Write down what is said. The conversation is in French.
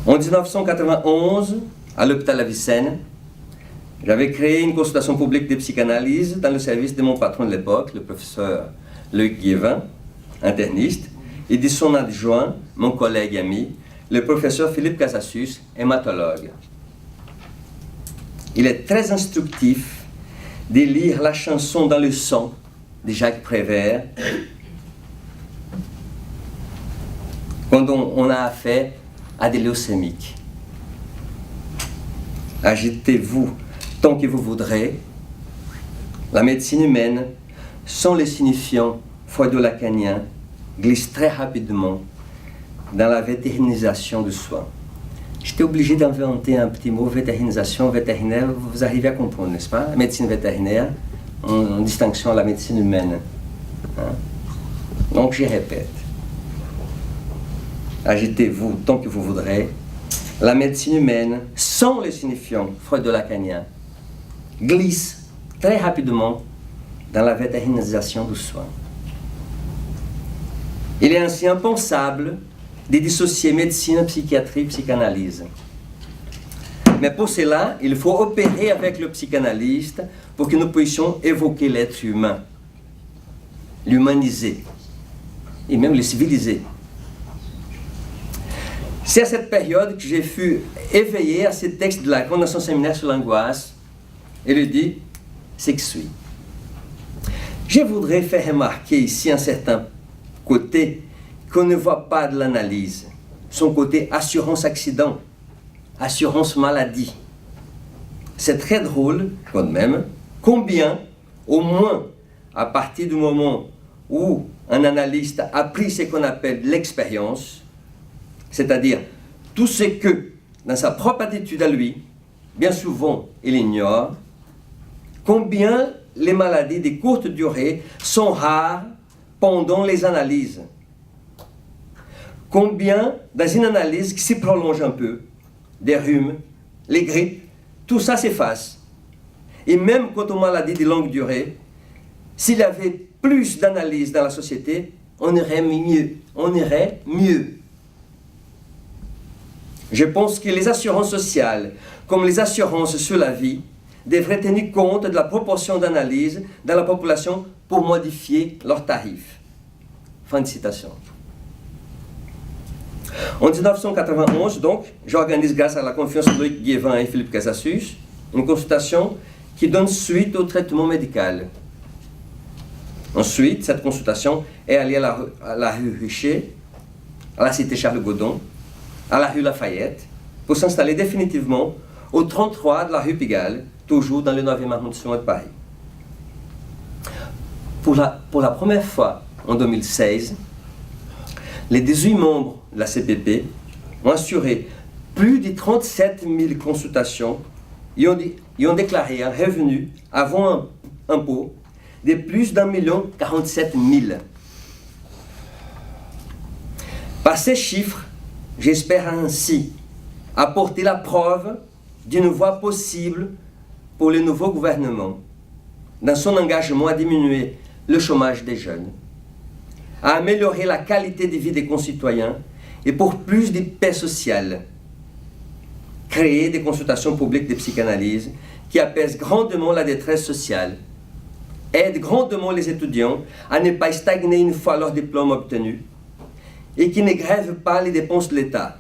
En 1991, à l'hôpital Avicenne, j'avais créé une consultation publique de psychanalyse dans le service de mon patron de l'époque, le professeur Loïc Guévin, interniste, et de son adjoint, mon collègue et ami, le professeur Philippe Casassus, hématologue. Il est très instructif de lire la chanson Dans le sang de Jacques Prévert quand on a affaire à des leucémiques. Agitez-vous tant que vous voudrez. La médecine humaine, sans les signifiants freudo-lacaniens, glisse très rapidement dans la vétérinisation du soin. J'étais obligé d'inventer un petit mot, vétérinisation, vétérinaire, vous arrivez à comprendre, n'est-ce pas? La médecine vétérinaire, en distinction à la médecine humaine. Hein? Donc j'y répète. Agitez-vous tant que vous voudrez. La médecine humaine, sans les signifiants freudo-lacaniens, glisse très rapidement dans la vétérinisation du soin. Il est ainsi impensable de dissocier médecine, psychiatrie, psychanalyse. Mais pour cela, il faut opérer avec le psychanalyste pour que nous puissions évoquer l'être humain, l'humaniser et même le civiliser. C'est à cette période que j'ai fui éveillé à ce texte de la Condamnation séminaire sur l'angoisse et lui dit ce que suit. Je voudrais faire remarquer ici un certain côté qu'on ne voit pas de l'analyse, son côté assurance-accident, assurance-maladie. C'est très drôle, quand même, combien, au moins, à partir du moment où un analyste a pris ce qu'on appelle l'expérience, c'est-à-dire tout ce que, dans sa propre attitude à lui, bien souvent il ignore, combien les maladies de courte durée sont rares pendant les analyses. Combien, dans une analyse qui se prolonge un peu, des rhumes, les grippes, tout ça s'efface. Et même quant aux maladies de longue durée, s'il y avait plus d'analyses dans la société, on irait mieux. On irait mieux. Je pense que les assurances sociales, comme les assurances sur la vie, devraient tenir compte de la proportion d'analyse dans la population pour modifier leurs tarifs. Fin de citation. En 1991, donc, j'organise, grâce à la confiance de Loïc Guévin et Philippe Casassus, une consultation qui donne suite au traitement médical. Ensuite, cette consultation est allée à la rue Richer, à la cité Charles-Godon, à la rue Lafayette, pour s'installer définitivement au 33 de la rue Pigalle, toujours dans le 9e arrondissement de Paris. Pour la première fois, en 2016, les 18 membres de la CPP ont assuré plus de 37 000 consultations et ont déclaré un revenu avant impôt de plus d'1,047 million. Par ces chiffres, j'espère ainsi apporter la preuve d'une voie possible pour le nouveau gouvernement dans son engagement à diminuer le chômage des jeunes, à améliorer la qualité de vie des concitoyens et pour plus de paix sociale, créer des consultations publiques de psychanalyse qui apaisent grandement la détresse sociale, aident grandement les étudiants à ne pas stagner une fois leur diplôme obtenu et qui ne grèvent pas les dépenses de l'État.